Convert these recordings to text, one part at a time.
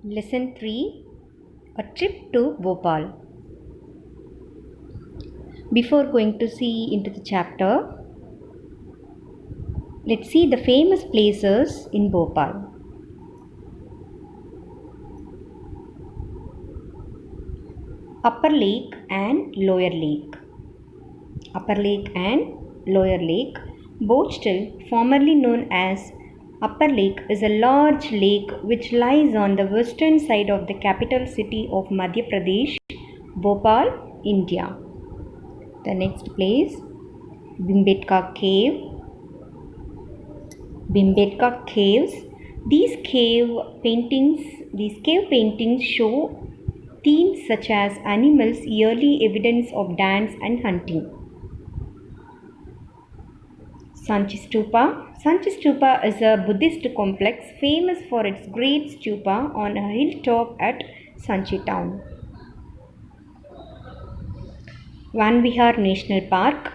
Lesson 3, A Trip to Bhopal. Before going to see into the chapter, let's see the famous places in Bhopal. Upper Lake and Lower Lake. Upper Lake and Lower Lake, both still formerly known as Upper Lake, is a large lake which lies on the western side of the capital city of Madhya Pradesh, Bhopal, India. The next place, Bhimbetka Cave. Bhimbetka Caves. These cave paintings show themes such as animals, yearly evidence of dance and hunting. Sanchi Stupa. Sanchi Stupa is a Buddhist complex famous for its great stupa on a hilltop at Sanchi town. Van Vihar National Park.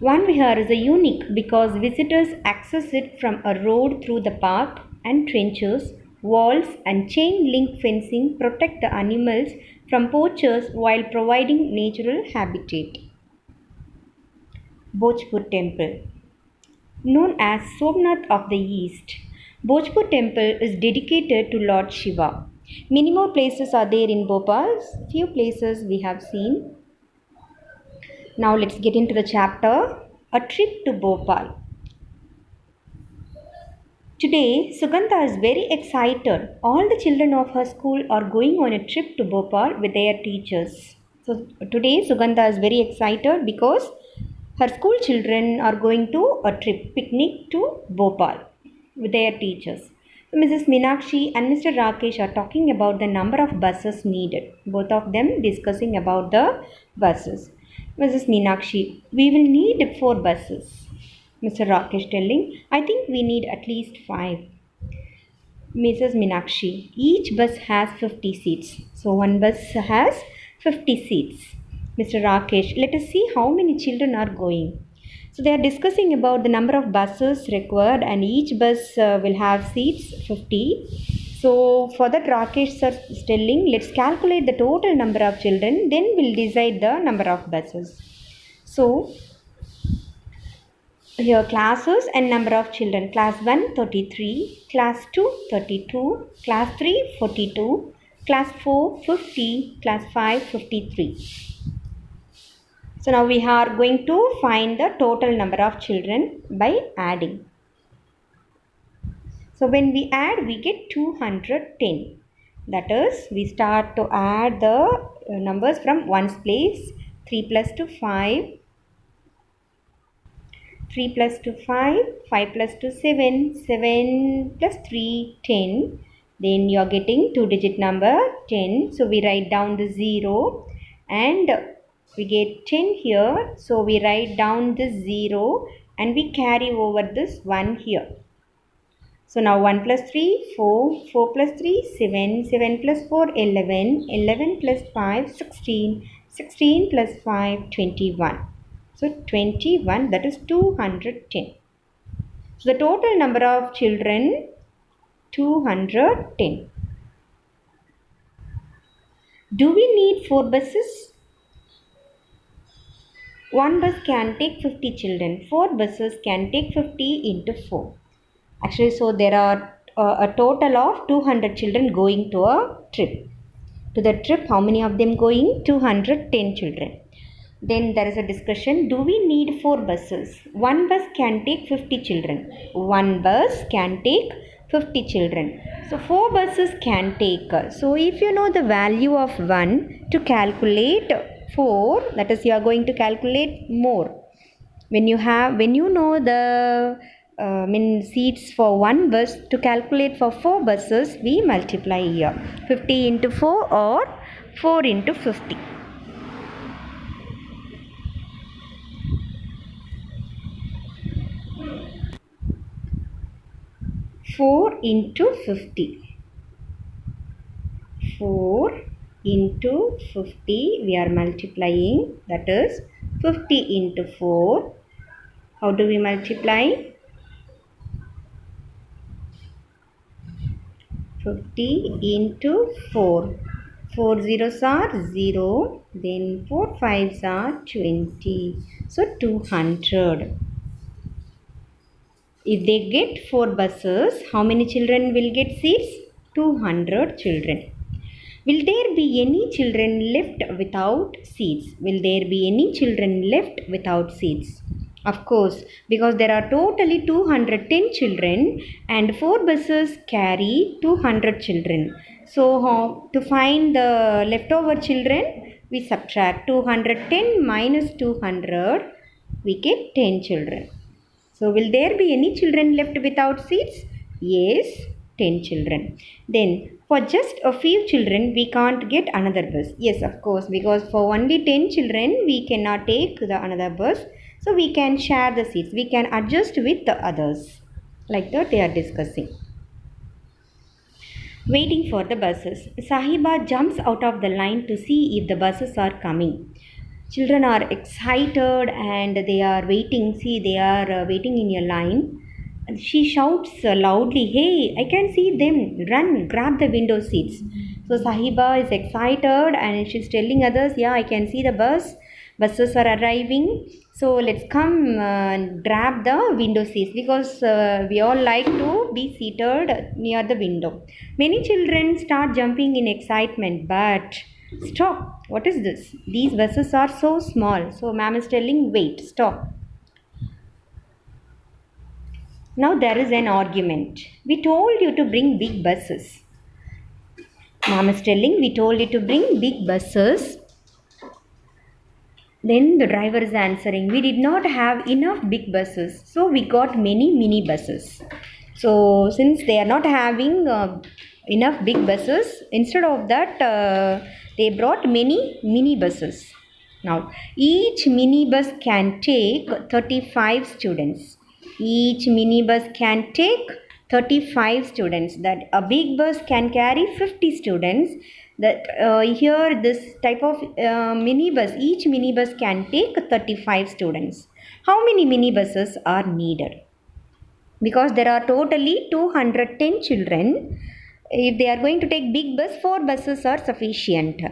Van Vihar is a unique because visitors access it from a road through the park, and trenches, walls and chain link fencing protect the animals from poachers while providing natural habitat. Bhojpur Temple. Known as Somnath of the East, Bhojpur Temple is dedicated to Lord Shiva. Many more places are there in Bhopal. Few places we have seen. Now let's get into the chapter, A Trip to Bhopal. Today, Sugandha is very excited. All the children of her school are going on a trip to Bhopal with their teachers. So today, Sugandha is very excited because her school children are going to a trip, picnic to Bhopal with their teachers. So Mrs. Meenakshi and Mr. Rakesh are talking about the number of buses needed. Both of them discussing about the buses. Mrs. Meenakshi, we will need 4 buses. Mr. Rakesh telling, I think we need at least 5. Mrs. Meenakshi, each bus has 50 seats. So one bus has 50 seats. Mr. Rakesh, let us see how many children are going. So they are discussing about the number of buses required, and each bus will have seats 50. So for that, Rakesh sir is telling, let's calculate the total number of children, then we'll decide the number of buses. So here classes and number of children: class 1 33, class 2 32, class 3 42, class 4 50, class 5 53. So now we are going to find the total number of children by adding. So when we add, we get 210. That is, we start to add the numbers from ones place. 3 plus 2 5, 3 plus 2 5, 5 plus 2 7, 7 plus 3 10. Then you are getting 2-digit number 10. So we write down the 0 and we get 10 here. So we write down the 0 and we carry over this 1 here. So now 1 plus 3 4, 4 plus 3 7, 7 plus 4 11, 11 plus 5 16, 16 plus 5 21. So 21, that is 210. So the total number of children 210. Do we need 4 buses? One bus can take 50 children. 4 buses can take 50 into 4. Actually, so there are a total of 200 children going to a trip. To the trip, how many of them going? 210 children. Then there is a discussion, do we need 4 buses? One bus can take 50 children. One bus can take 50 children. So 4 buses can take. So if you know the value of 1, to calculate 4, that is you are going to calculate more. When you know the seats for one bus, to calculate for 4 buses, we multiply here. 50 into 4 or 4 into 50. 4 into 50. 4 into 50 we are multiplying, that is 50 into 4. How do we multiply? 50 into 4. 4 zeros are 0. Then 4 fives are 20. So 200. If they get 4 buses, how many children will get seats? 200 children. Will there be any children left without seats? Will there be any children left without seats? Of course, because there are totally 210 children and 4 buses carry 200 children. So, to find the leftover children, we subtract 210 minus 200, we get 10 children. So, will there be any children left without seats? Yes, 10 children. Then, for just a few children, we can't get another bus. Yes, of course, because for only 10 children, we cannot take the another bus. So, we can share the seats. We can adjust with the others. Like that, they are discussing. Waiting for the buses. Sahiba jumps out of the line to see if the buses are coming. Children are excited and they are waiting. See, they are waiting in a line. And she shouts loudly, "Hey, I can see them! Run, grab the window seats." So Sahiba is excited and she's telling others, "Yeah, I can see the bus. Buses are arriving. So let's come and grab the window seats because we all like to be seated near the window." Many children start jumping in excitement, but stop. What is this? These buses are so small. So ma'am is telling, wait, stop. Now there is an argument. We told you to bring big buses. Mom is telling, we told you to bring big buses. Then the driver is answering, we did not have enough big buses, so we got many mini buses. So since they are not having enough big buses, instead of that they brought many mini buses. Now each mini bus can take 35 students. Each mini bus can take 35 students. That a big bus can carry 50 students. That here this type of minibus, each minibus can take 35 students. How many minibuses are needed? Because there are totally 210 children. If they are going to take big bus, 4 buses are sufficient.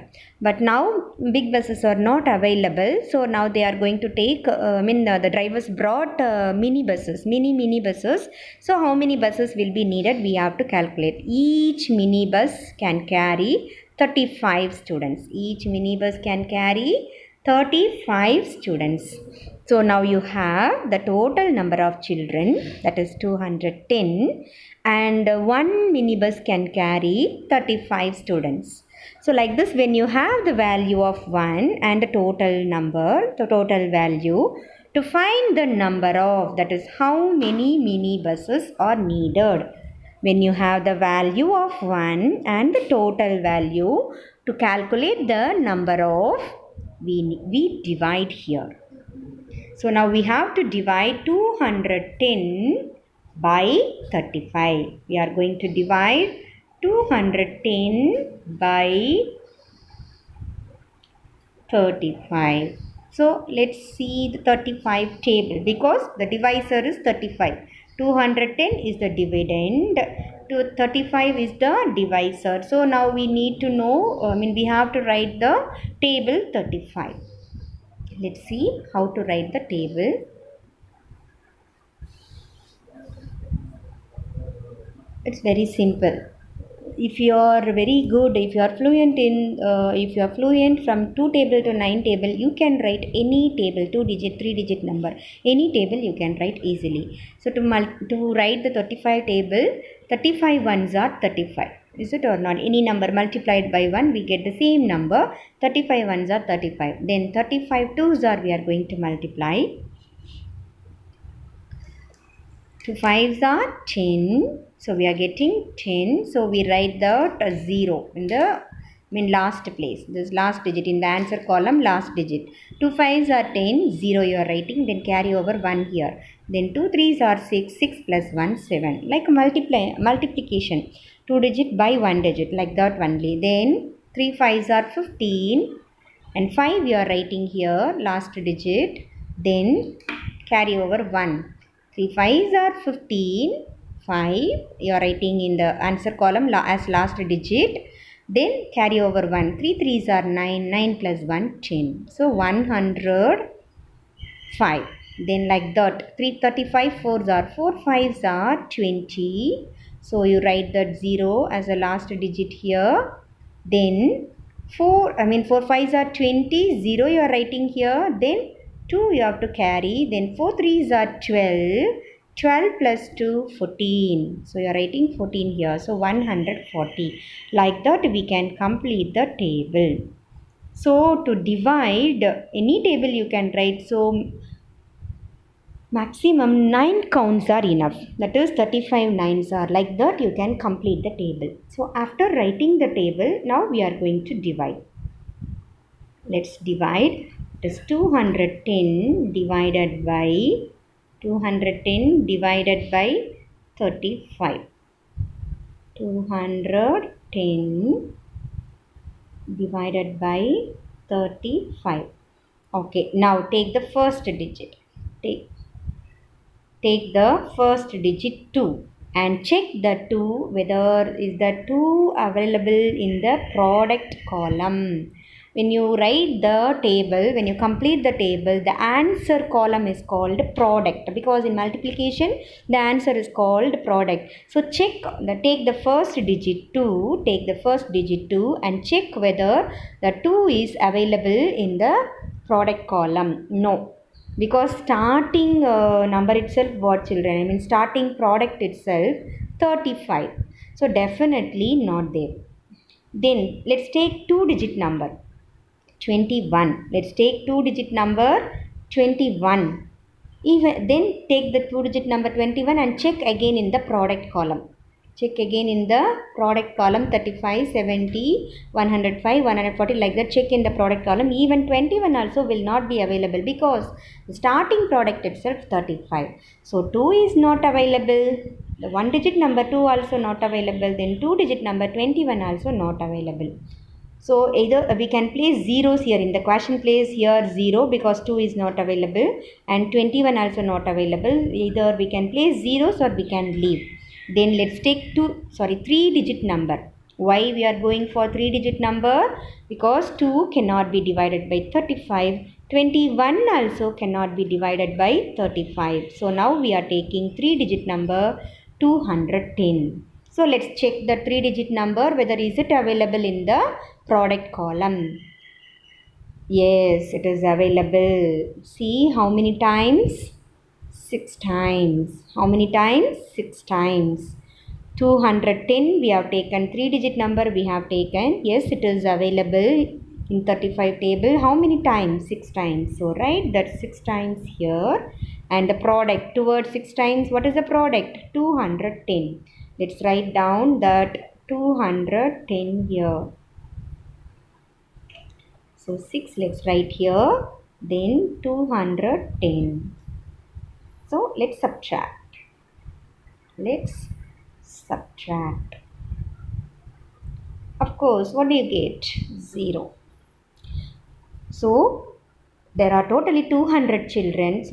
But now big buses are not available. So now they are going to take, the drivers brought mini buses. So how many buses will be needed? We have to calculate. Each mini bus can carry 35 students. Each mini bus can carry 35 students. So now you have the total number of children, that is 210, and one minibus can carry 35 students. So like this, when you have the value of 1 and the total number, the total value, to find the number of, that is how many minibuses are needed. When you have the value of 1 and the total value, to calculate the number of, we divide here. So now we have to divide 210 by 35. We are going to divide 210 by 35. So let's see the 35 table because the divisor is 35. 210 is the dividend. 35 is the divisor. So now we need to know, we have to write the table 35. Let's see how to write the table. It's very simple. If you are very good, if you are fluent if you are fluent from 2 table to 9 table, you can write any table, 2 digit, 3 digit number, any table you can write easily. So to write the 35 table, 35 ones are 35. Is it or not? Any number multiplied by 1, we get the same number. 35 ones are 35. Then 35 twos are we are going to multiply. 2 5s are 10. So we are getting 10. So we write the 0 in the last place. This last digit in the answer column, last digit. 2 5s are 10. 0 you are writing. Then carry over 1 here. Then 2 3s are 6. 6 plus 1 7. Like multiplication. 2 digit by 1 digit. Like that only. Then 3 5s are 15. And 5 you are writing here. Last digit. Then carry over 1. 3 5s are 15, 5. You are writing in the answer column as last digit. Then carry over 1. 3 3s are 9. 9 plus 1, 10. So 105. Then like that, 335 4s are 4 5s are 20. So you write that 0 as a last digit here. Then 4 5s are 20. 0 you are writing here. Then 2 you have to carry. Then 4 3s are 12. 12 plus 2, 14. So you are writing 14 here. So 140. Like that we can complete the table. So to divide any table you can write. So maximum 9 counts are enough. That is 35 nines are. Like that you can complete the table. So after writing the table, now we are going to divide. Let's divide. It is 210 divided by 210 divided by 35. 210 divided by 35. Okay, now take the first digit. Take the first digit 2 and check the 2 whether is the 2 available in the product column. When you write the table, when you complete the table, the answer column is called product, because in multiplication the answer is called product. So take the first digit 2, take the first digit 2 and check whether the 2 is available in the product column. No, because starting number itself, what children, starting product itself 35, so definitely not there. Then let's take 2 digit number 21. Let's take 2 digit number 21. Even then take the 2 digit number 21 and check again in the product column. Check again in the product column 35, 70, 105, 140, like that. Check in the product column. Even 21 also will not be available because the starting product itself 35. So 2 is not available. The 1 digit number 2 also not available. Then 2 digit number 21 also not available. So either we can place zeros here. In the question place here 0 because 2 is not available and 21 also not available. Either we can place zeros or we can leave. Then let's take 3 digit number. Why we are going for 3 digit number? Because 2 cannot be divided by 35. 21 also cannot be divided by 35. So now we are taking 3 digit number 210. So let's check the 3 digit number whether is it available in the product column. Yes, it is available. See how many times? 6 times. How many times? 6 times. 210 we have taken. 3 digit number we have taken. Yes, it is available in 35 table. How many times? 6 times. So write that 6 times here. And the product towards 6 times, what is the product? 210. Let's write down that 210 here. So 6 let's write here, then 210. So let's subtract. Let's subtract. Of course, what do you get? 0. So there are totally 210 children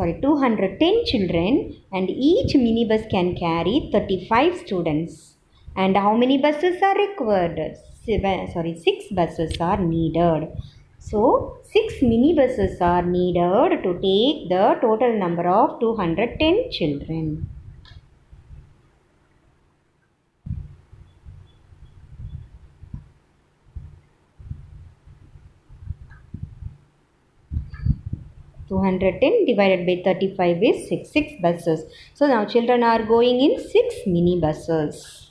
and each minibus can carry 35 students. And how many buses are required? 6 buses are needed. So 6 minibuses are needed to take the total number of 210 children. (210) divided by 35 is 6 buses. So now children are going in 6 minibuses.